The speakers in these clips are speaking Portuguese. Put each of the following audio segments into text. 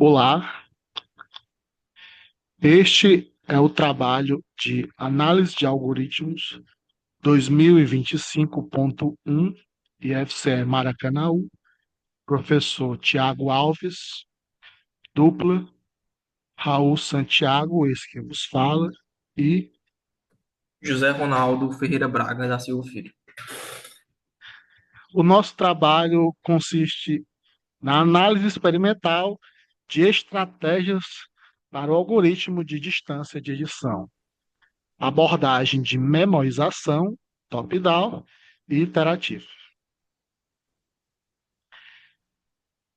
Olá, este é o trabalho de análise de algoritmos 2025.1 IFCE Maracanaú, professor Tiago Alves, dupla, Raul Santiago, esse que vos fala, e José Ronaldo Ferreira Braga da Silva Filho. o nosso trabalho consiste na análise experimental de estratégias para o algoritmo de distância de edição, abordagem de memorização, top-down e iterativa.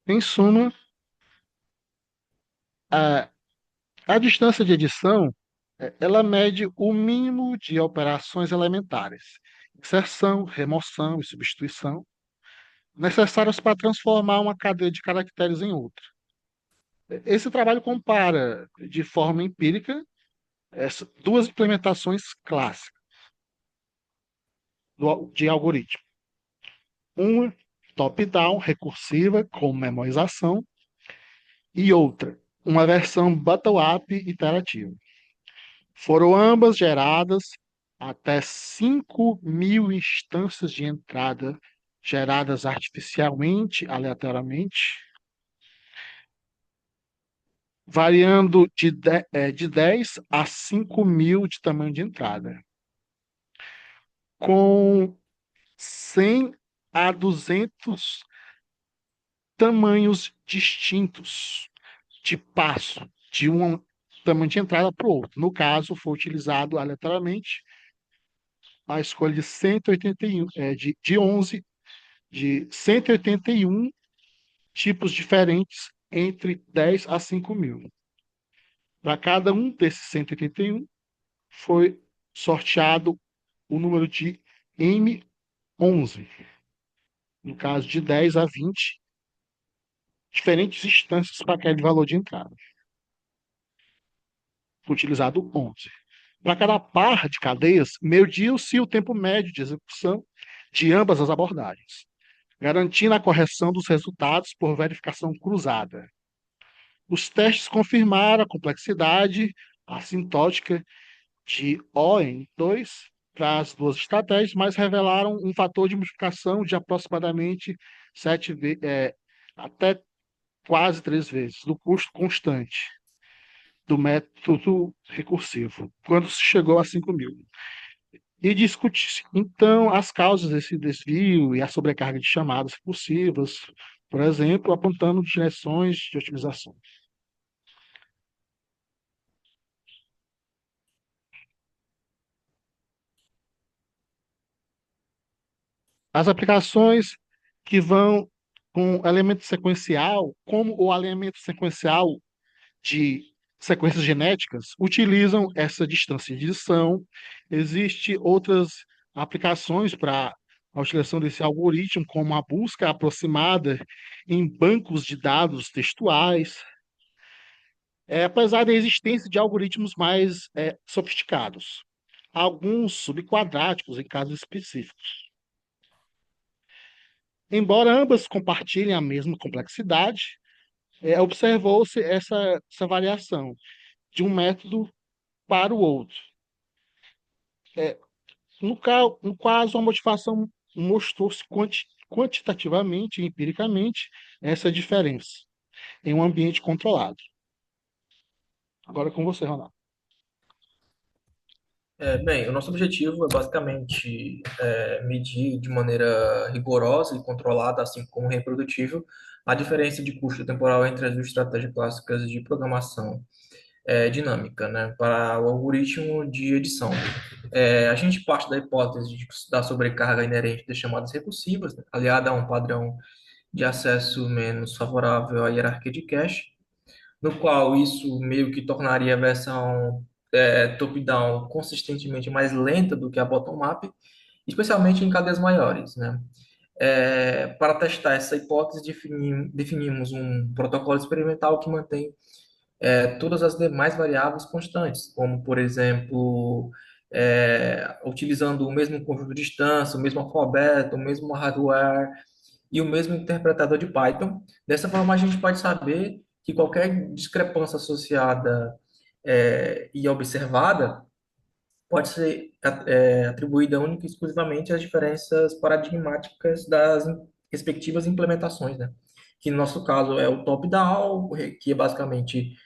Em suma, a, a distância de edição, ela mede o mínimo de operações elementares, inserção, remoção e substituição, necessárias para transformar uma cadeia de caracteres em outra. Esse trabalho compara, de forma empírica, essas duas implementações clássicas de algoritmo. Uma top-down, recursiva, com memorização, e outra, uma versão bottom-up iterativa. Foram ambas geradas até 5.000 instâncias de entrada geradas artificialmente, aleatoriamente, variando de 10 a 5.000 de tamanho de entrada, com 100 a 200 tamanhos distintos de passo de um tamanho de entrada para o outro. No caso, foi utilizado aleatoriamente a escolha de 181, de 11, de 181 tipos diferentes entre 10 a 5.000. Para cada um desses 181, foi sorteado o número de M11, no caso de 10 a 20 diferentes instâncias para aquele valor de entrada. Foi utilizado 11. Para cada par de cadeias, mediu-se o tempo médio de execução de ambas as abordagens, garantindo a correção dos resultados por verificação cruzada. Os testes confirmaram a complexidade assintótica de ON2 para as duas estratégias, mas revelaram um fator de multiplicação de aproximadamente 7 até quase 3 vezes do custo constante do método recursivo, quando se chegou a 5.000. E discutir, então, as causas desse desvio e a sobrecarga de chamadas recursivas, por exemplo, apontando direções de otimização. As aplicações que vão com elemento sequencial, como o alinhamento sequencial de sequências genéticas, utilizam essa distância de edição. Existem outras aplicações para a utilização desse algoritmo, como a busca aproximada em bancos de dados textuais, apesar da existência de algoritmos mais sofisticados, alguns subquadráticos em casos específicos. Embora ambas compartilhem a mesma complexidade, observou-se essa variação de um método para o outro. É, no caso, a motivação mostrou-se quantitativamente e empiricamente essa diferença em um ambiente controlado. Agora é com você, Ronaldo. Bem, o nosso objetivo é basicamente medir de maneira rigorosa e controlada, assim como reprodutível, a diferença de custo temporal entre as duas estratégias clássicas de programação dinâmica, né, para o algoritmo de edição. A gente parte da hipótese da sobrecarga inerente das chamadas recursivas, né, aliada a um padrão de acesso menos favorável à hierarquia de cache, no qual isso meio que tornaria a versão top-down consistentemente mais lenta do que a bottom-up, especialmente em cadeias maiores, né? Para testar essa hipótese, definimos um protocolo experimental que mantém todas as demais variáveis constantes, como, por exemplo, utilizando o mesmo conjunto de instância, o mesmo alfabeto, o mesmo hardware e o mesmo interpretador de Python. Dessa forma, a gente pode saber que qualquer discrepância associada e observada pode ser atribuída única e exclusivamente às diferenças paradigmáticas das respectivas implementações, né? Que no nosso caso é o top-down, que é basicamente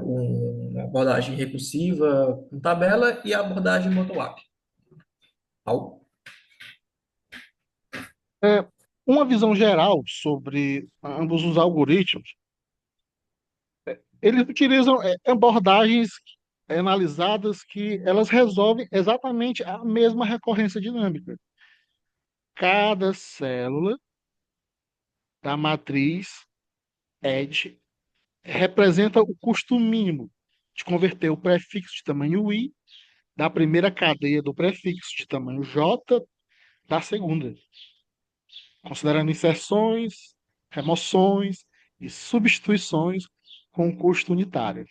uma abordagem recursiva com tabela, e a abordagem bottom-up. É, uma visão geral sobre ambos os algoritmos, eles utilizam abordagens analisadas que elas resolvem exatamente a mesma recorrência dinâmica. Cada célula da matriz EDGE representa o custo mínimo de converter o prefixo de tamanho i da primeira cadeia do prefixo de tamanho j da segunda, considerando inserções, remoções e substituições com custo unitário.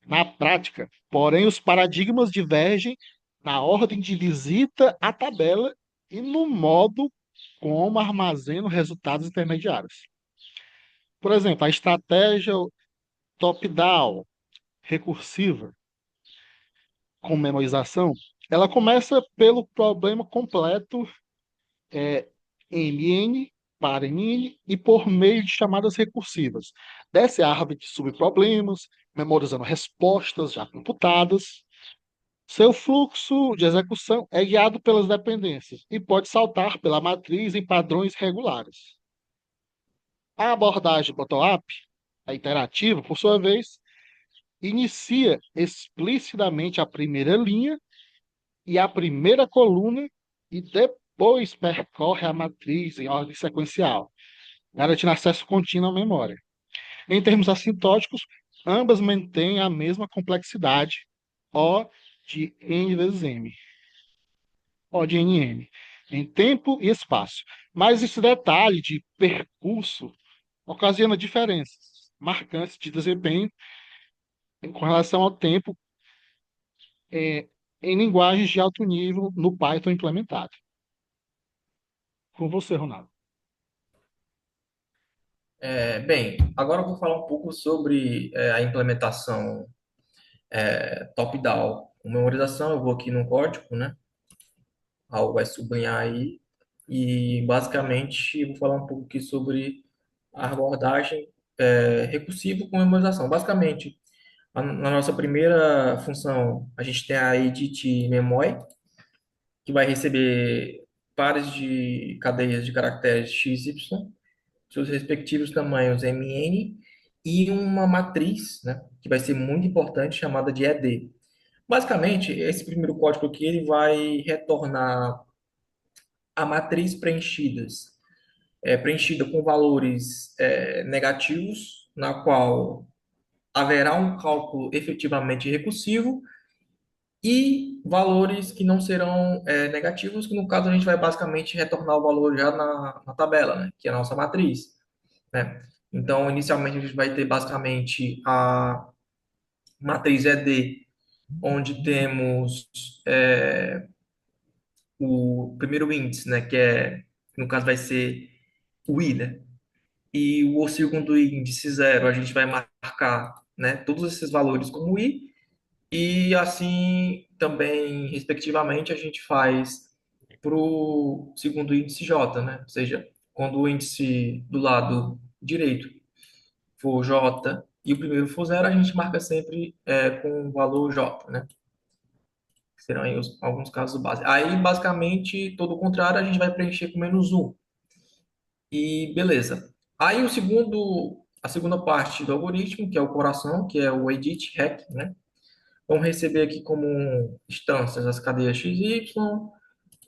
Na prática, porém, os paradigmas divergem na ordem de visita à tabela e no modo como armazena resultados intermediários. Por exemplo, a estratégia top-down recursiva com memorização, ela começa pelo problema completo MN para MN e por meio de chamadas recursivas. Desce a árvore de subproblemas, memorizando respostas já computadas. Seu fluxo de execução é guiado pelas dependências e pode saltar pela matriz em padrões regulares. A abordagem bottom-up, a interativa, por sua vez, inicia explicitamente a primeira linha e a primeira coluna e depois percorre a matriz em ordem sequencial, garantindo acesso contínuo à memória. Em termos assintóticos, ambas mantêm a mesma complexidade, O de n vezes m, O de nn, em tempo e espaço. Mas esse detalhe de percurso ocasiona diferenças marcantes de desempenho com relação ao tempo é, em linguagens de alto nível no Python implementado. Com você, Ronaldo. Bem, agora eu vou falar um pouco sobre a implementação top-down. Com memorização, eu vou aqui no código, né? Algo vai sublinhar aí. E, basicamente, eu vou falar um pouco aqui sobre a abordagem recursiva com memorização. Basicamente, na nossa primeira função, a gente tem a edit memory, que vai receber pares de cadeias de caracteres x, y, seus respectivos tamanhos mn, e uma matriz, né, que vai ser muito importante, chamada de ed. Basicamente, esse primeiro código aqui ele vai retornar a matriz preenchida com valores negativos, na qual haverá um cálculo efetivamente recursivo, e valores que não serão negativos, que no caso a gente vai basicamente retornar o valor já na tabela, né, que é a nossa matriz, né? Então, inicialmente a gente vai ter basicamente a matriz ED, onde temos o primeiro índice, né, no caso vai ser o I, né? E o segundo índice zero, a gente vai marcar, né, todos esses valores como I, e assim também, respectivamente, a gente faz para o segundo índice J, né? Ou seja, quando o índice do lado direito for J e o primeiro for zero, a gente marca sempre com o valor J, né? Que serão aí alguns casos básicos. Aí, basicamente, todo o contrário, a gente vai preencher com menos um. E beleza. Aí a segunda parte do algoritmo, que é o coração, que é o edit hack, né? Vamos receber aqui como instâncias as cadeias XY,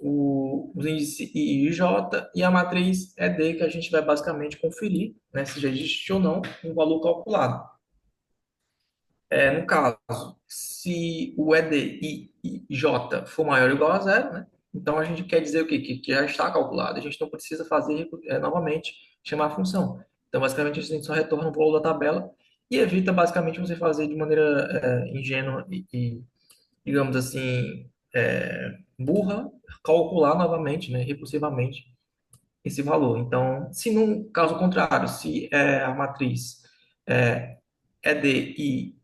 os índices I e J e a matriz ED, que a gente vai basicamente conferir, né, se já existe ou não um valor calculado. No caso, se o ED e J for maior ou igual a zero, né, então a gente quer dizer o quê? Que já está calculado. A gente não precisa fazer novamente chamar a função. Então, basicamente, a gente só retorna o valor da tabela e evita, basicamente, você fazer de maneira ingênua digamos assim, burra, calcular novamente, né, recursivamente, esse valor. Então, se no caso contrário, se a matriz ED e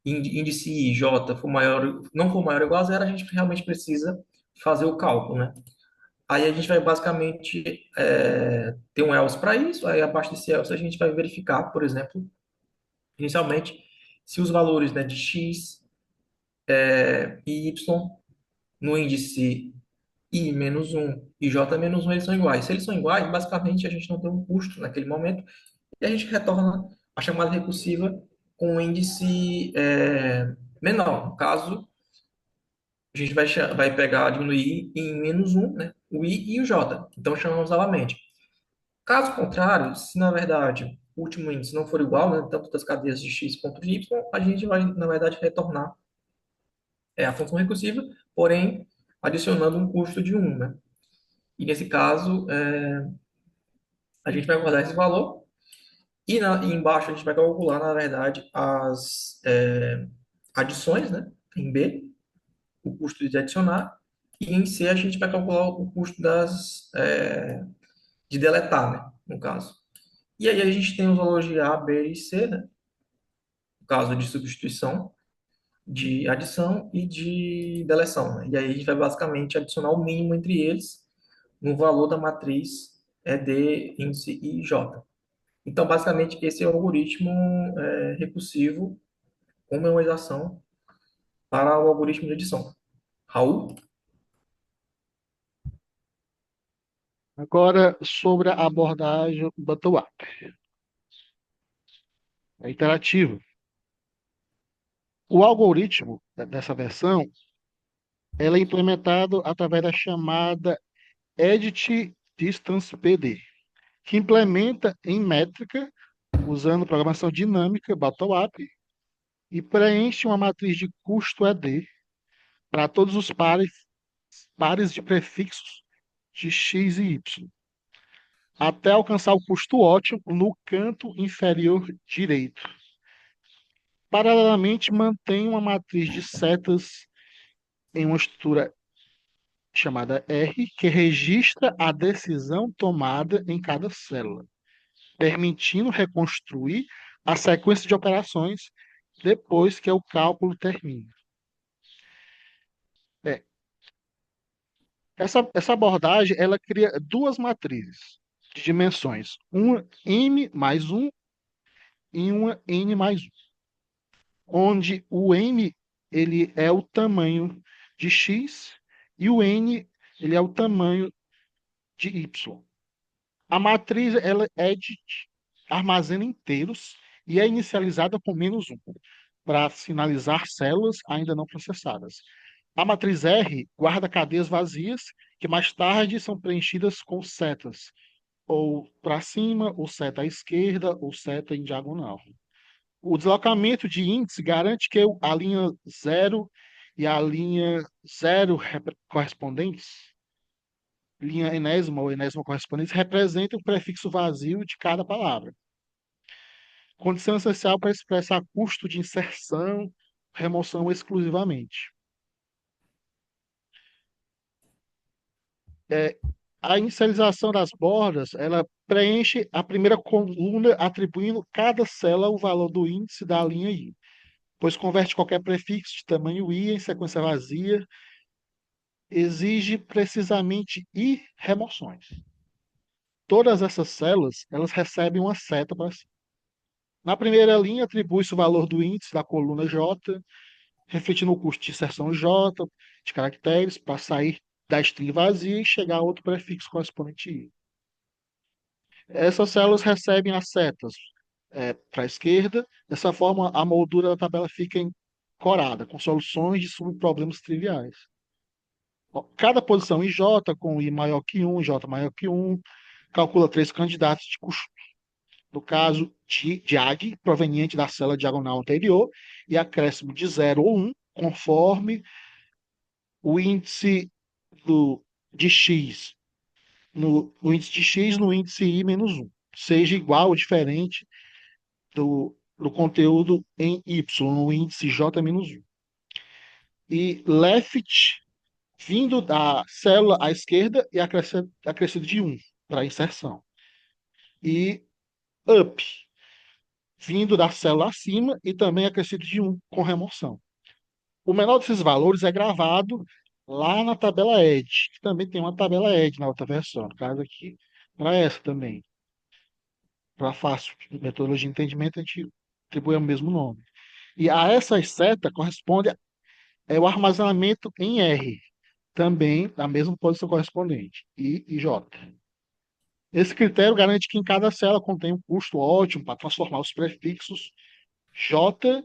índice I e J for maior, não for maior ou igual a zero, a gente realmente precisa fazer o cálculo, né? Aí a gente vai basicamente ter um else para isso, aí abaixo desse else a gente vai verificar, por exemplo, inicialmente, se os valores, né, de x e y no índice i menos um e j menos um eles são iguais. Se eles são iguais, basicamente a gente não tem um custo naquele momento e a gente retorna a chamada recursiva com um índice menor. No caso, a gente vai pegar, diminuir em menos um, né, o i e o j. Então chamamos novamente. Caso contrário, se na verdade o último índice não for igual, né, tanto das cadeias de x quanto de y, a gente vai, na verdade, retornar a função recursiva, porém adicionando um custo de um, né? E nesse caso, a gente vai guardar esse valor e embaixo a gente vai calcular, na verdade, as adições, né? Em B, o custo de adicionar, e em C a gente vai calcular o custo de deletar, né? No caso. E aí a gente tem os valores de A, B e C, né? No caso de substituição, de adição e de deleção, né? E aí a gente vai basicamente adicionar o mínimo entre eles no valor da matriz D, índice I e J. Então, basicamente, esse é o algoritmo recursivo com memorização para o algoritmo de adição. Raul? Agora, sobre a abordagem bottom-up, é interativo. O algoritmo dessa versão, ela é implementado através da chamada Edit Distance PD, que implementa em métrica, usando programação dinâmica bottom-up, e preenche uma matriz de custo ED para todos os pares de prefixos de x e y, até alcançar o custo ótimo no canto inferior direito. Paralelamente, mantém uma matriz de setas em uma estrutura chamada R, que registra a decisão tomada em cada célula, permitindo reconstruir a sequência de operações depois que o cálculo termina. É, essa abordagem ela cria duas matrizes de dimensões, uma m mais um e uma n mais um, onde o m ele é o tamanho de x e o n ele é o tamanho de y. A matriz ela é armazena inteiros e é inicializada com menos um, para sinalizar células ainda não processadas. A matriz R guarda cadeias vazias que mais tarde são preenchidas com setas, ou para cima, ou seta à esquerda, ou seta em diagonal. O deslocamento de índice garante que a linha zero e a linha zero correspondentes, linha enésima ou enésima correspondente, representam o prefixo vazio de cada palavra. Condição essencial para expressar custo de inserção, remoção exclusivamente. É, a inicialização das bordas, ela preenche a primeira coluna, atribuindo cada célula o valor do índice da linha I, pois converte qualquer prefixo de tamanho I em sequência vazia, exige precisamente I remoções. Todas essas células, elas recebem uma seta para si. Na primeira linha, atribui-se o valor do índice da coluna J, refletindo o custo de inserção J de caracteres para sair da string vazia e chegar a outro prefixo correspondente I. Essas células recebem as setas para a esquerda. Dessa forma, a moldura da tabela fica corada, com soluções de subproblemas triviais. Cada posição em J, com I maior que 1, J maior que 1, calcula três candidatos de custo. No caso de AG, proveniente da célula diagonal anterior, e acréscimo de 0 ou 1, conforme o índice de X no índice de X no índice I menos 1, seja igual ou diferente do conteúdo em Y, no índice J menos 1. E left vindo da célula à esquerda e acrescido de 1 para inserção. E up vindo da célula acima e também acrescido de um com remoção. O menor desses valores é gravado lá na tabela ED, que também tem uma tabela ED na outra versão. No caso aqui, para essa também. Para fácil de metodologia de entendimento, a gente atribui o mesmo nome. E a essa seta corresponde o armazenamento em R, também na mesma posição correspondente, I e J. Esse critério garante que em cada célula contém um custo ótimo para transformar os prefixos J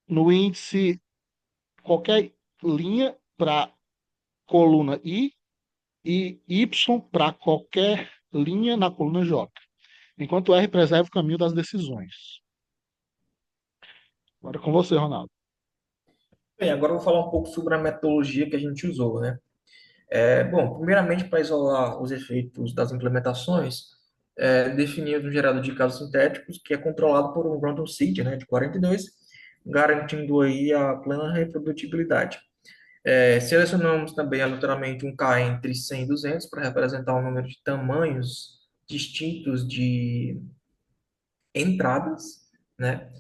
no índice, qualquer linha para coluna I e Y para qualquer linha na coluna J, enquanto R preserva o caminho das decisões. Agora com você, Ronaldo. Bem, agora eu vou falar um pouco sobre a metodologia que a gente usou, né? Bom, primeiramente, para isolar os efeitos das implementações, definimos um gerador de casos sintéticos que é controlado por um random seed, né, de 42, garantindo aí a plena reprodutibilidade. Selecionamos também aleatoriamente um K entre 100 e 200 para representar um número de tamanhos distintos de entradas, né?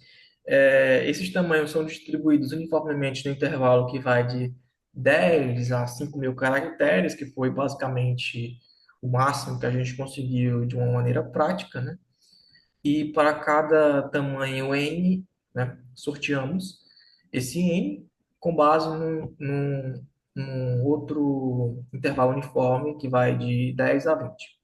Esses tamanhos são distribuídos uniformemente no intervalo que vai de 10 a 5 mil caracteres, que foi basicamente o máximo que a gente conseguiu de uma maneira prática, né? E para cada tamanho N, né, sorteamos esse N com base num outro intervalo uniforme que vai de 10 a 20.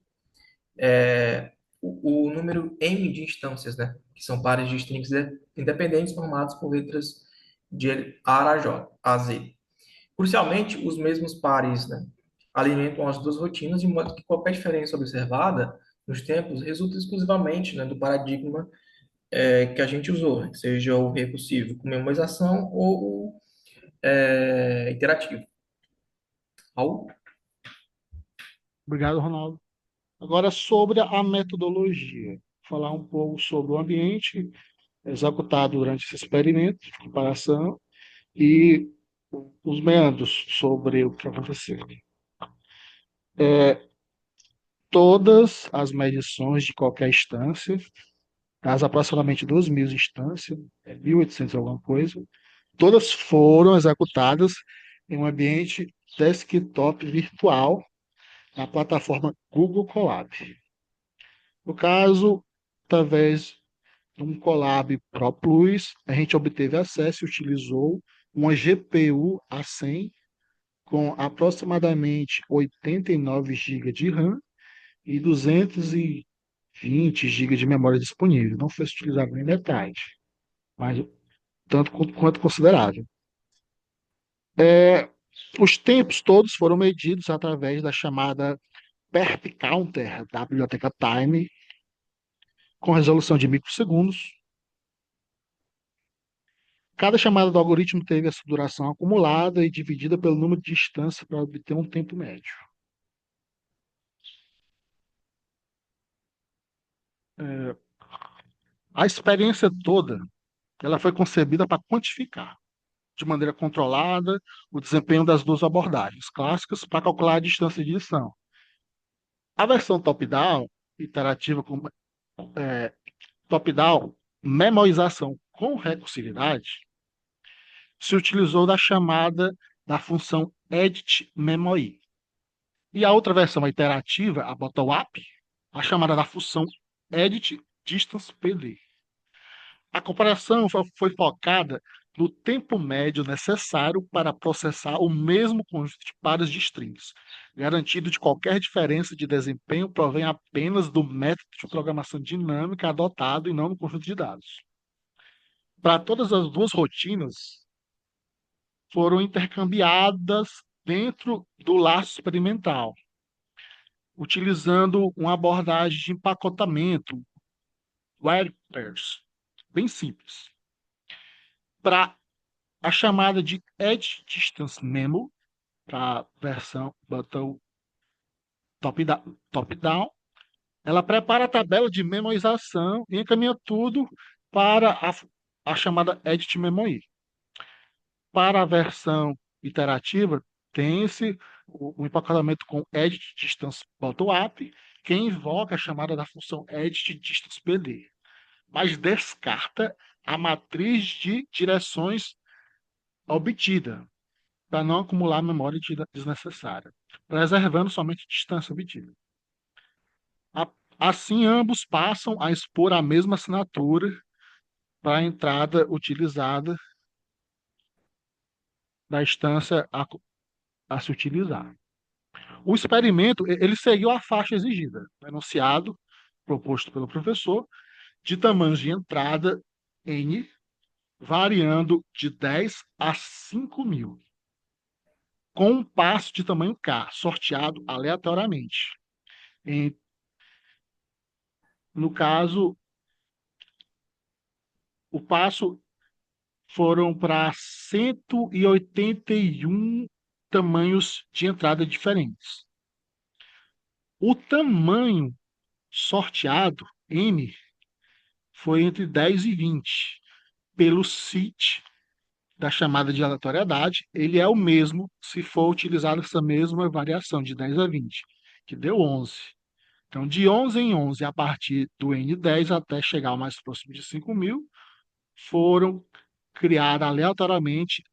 O número M de instâncias, né, que são pares de strings independentes formados por letras de A a J, a Z. Crucialmente, os mesmos pares, né, alimentam as duas rotinas, de modo que qualquer diferença observada nos tempos resulta exclusivamente, né, do paradigma que a gente usou, né, seja o recursivo com memorização ou o interativo. Raul? Obrigado, Ronaldo. Agora sobre a metodologia. Falar um pouco sobre o ambiente executado durante esse experimento de comparação e os meandros sobre o que aconteceu. Todas as medições de qualquer instância, as aproximadamente 2.000 instâncias, 1.800 alguma coisa, todas foram executadas em um ambiente desktop virtual na plataforma Google Colab. No caso, através de um Colab Pro Plus, a gente obteve acesso e utilizou uma GPU A100 com aproximadamente 89 GB de RAM e 220 GB de memória disponível. Não foi utilizado em detalhes, mas tanto quanto considerável. Os tempos todos foram medidos através da chamada Perp Counter da biblioteca Time, com resolução de microsegundos. Cada chamada do algoritmo teve essa duração acumulada e dividida pelo número de instâncias para obter um tempo médio. A experiência toda ela foi concebida para quantificar, de maneira controlada, o desempenho das duas abordagens clássicas para calcular a distância de edição. A versão top-down, iterativa com é, top-down, memorização com recursividade, se utilizou da chamada da função edit memory. E a outra versão, a iterativa, a bottom-up, a chamada da função edit distance PD. A comparação foi focada no tempo médio necessário para processar o mesmo conjunto de pares de strings, garantindo que qualquer diferença de desempenho provém apenas do método de programação dinâmica adotado e não do conjunto de dados. Para todas as duas rotinas, foram intercambiadas dentro do laço experimental, utilizando uma abordagem de empacotamento, wire pairs, bem simples. Para a chamada de Edge Distance Memo, para a versão botão top-down, ela prepara a tabela de memorização e encaminha tudo para a chamada Edit Memory. Para a versão iterativa, tem-se o empacotamento com Edit Distance Bottom-up, que invoca a chamada da função Edit Distance PD. mas descarta a matriz de direções obtida, para não acumular memória desnecessária, preservando somente a distância obtida. A- Assim, ambos passam a expor a mesma assinatura para a entrada utilizada da instância a se utilizar. O experimento, ele seguiu a faixa exigida, o enunciado proposto pelo professor, de tamanhos de entrada N, variando de 10 a 5.000, com um passo de tamanho K, sorteado aleatoriamente. Em, no caso, o passo foram para 181 tamanhos de entrada diferentes. O tamanho sorteado, N, foi entre 10 e 20. Pelo CIT da chamada de aleatoriedade, ele é o mesmo se for utilizar essa mesma variação de 10 a 20, que deu 11. Então, de 11 em 11, a partir do N10 até chegar ao mais próximo de 5.000, foram criadas aleatoriamente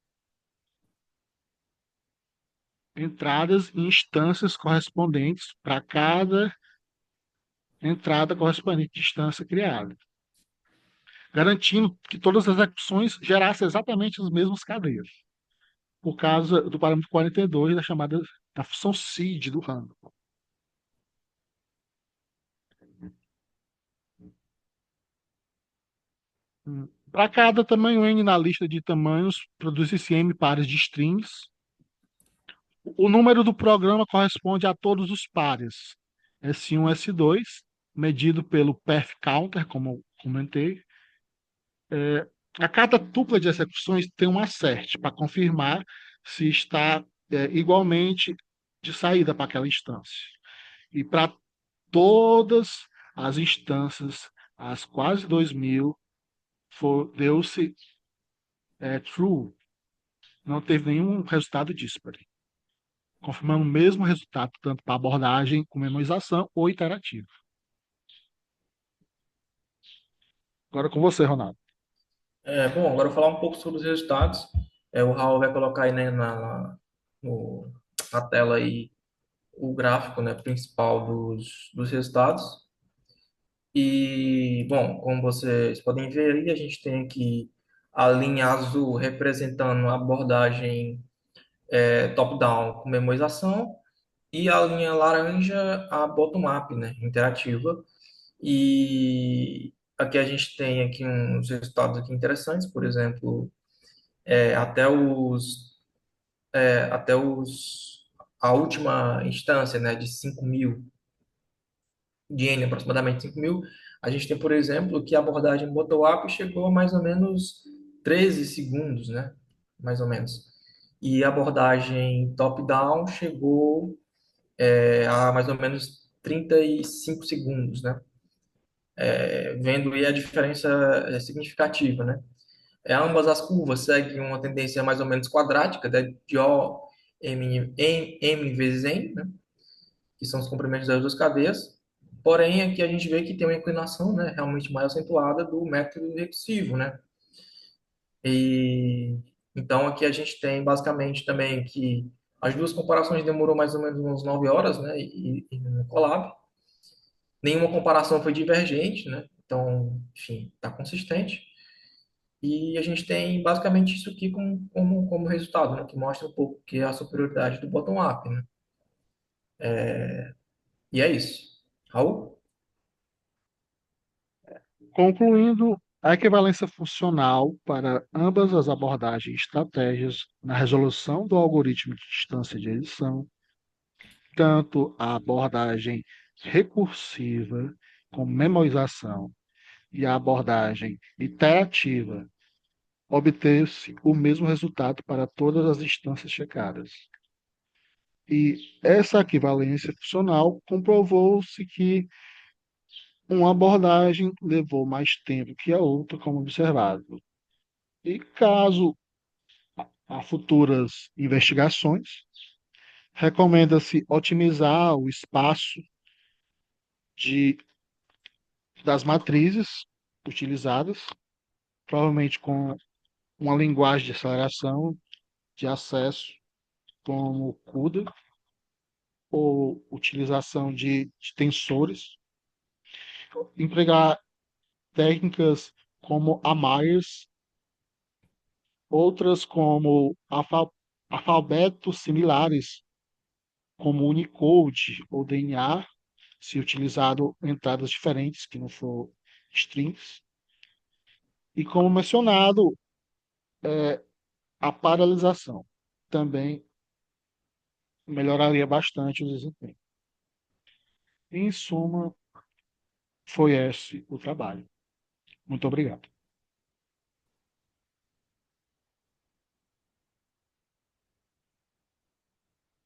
entradas e instâncias correspondentes para cada entrada correspondente à instância criada, garantindo que todas as execuções gerassem exatamente as mesmas cadeias, por causa do parâmetro 42 da chamada da função seed do random. Para cada tamanho n na lista de tamanhos, produz-se m pares de strings. O número do programa corresponde a todos os pares S1 S2, medido pelo path counter, como comentei. A cada tupla de execuções tem um assert para confirmar se está igualmente de saída para aquela instância. E para todas as instâncias, as quase 2.000, deu-se true. Não teve nenhum resultado dispare, confirmando o mesmo resultado tanto para abordagem com memorização ou iterativa. Agora com você, Ronaldo. Bom, agora eu vou falar um pouco sobre os resultados. O Raul vai colocar aí, né, no- na tela aí o gráfico, né, principal dos resultados. E, bom, como vocês podem ver aí, a gente tem aqui a linha azul representando a abordagem top-down com memorização e a linha laranja a bottom-up, né, interativa. E aqui a gente tem aqui uns resultados aqui interessantes, por exemplo, é, até os até a última instância, né, de 5.000, de N, aproximadamente 5.000, a gente tem, por exemplo, que a abordagem bottom-up chegou a mais ou menos 13 segundos, né, mais ou menos. E a abordagem top-down chegou a mais ou menos 35 segundos, né, vendo aí a diferença significativa, né. Ambas as curvas seguem uma tendência mais ou menos quadrática, né, de O M vezes N, né, que são os comprimentos das duas cadeias. Porém, aqui a gente vê que tem uma inclinação, né, realmente mais acentuada do método recursivo, né? E então aqui a gente tem basicamente também que as duas comparações demorou mais ou menos umas 9 horas, né, e no Colab. Nenhuma comparação foi divergente, né? Então, enfim, está consistente. E a gente tem basicamente isso aqui como resultado, né? Que mostra um pouco que é a superioridade do bottom-up, né? E é isso. Raul? Concluindo, a equivalência funcional para ambas as abordagens e estratégias na resolução do algoritmo de distância de edição, tanto a abordagem recursiva com memorização e a abordagem iterativa, obteve-se o mesmo resultado para todas as instâncias checadas. E essa equivalência funcional comprovou-se que uma abordagem levou mais tempo que a outra, como observado. E caso há futuras investigações, recomenda-se otimizar o espaço de, das matrizes utilizadas, provavelmente com uma linguagem de aceleração de acesso como CUDA, ou utilização de tensores, empregar técnicas como a Myers, outras como alfabetos similares, como Unicode ou DNA, se utilizado entradas diferentes, que não for strings. E como mencionado, a paralisação também melhoraria bastante o desempenho. Em suma, foi esse o trabalho. Muito obrigado.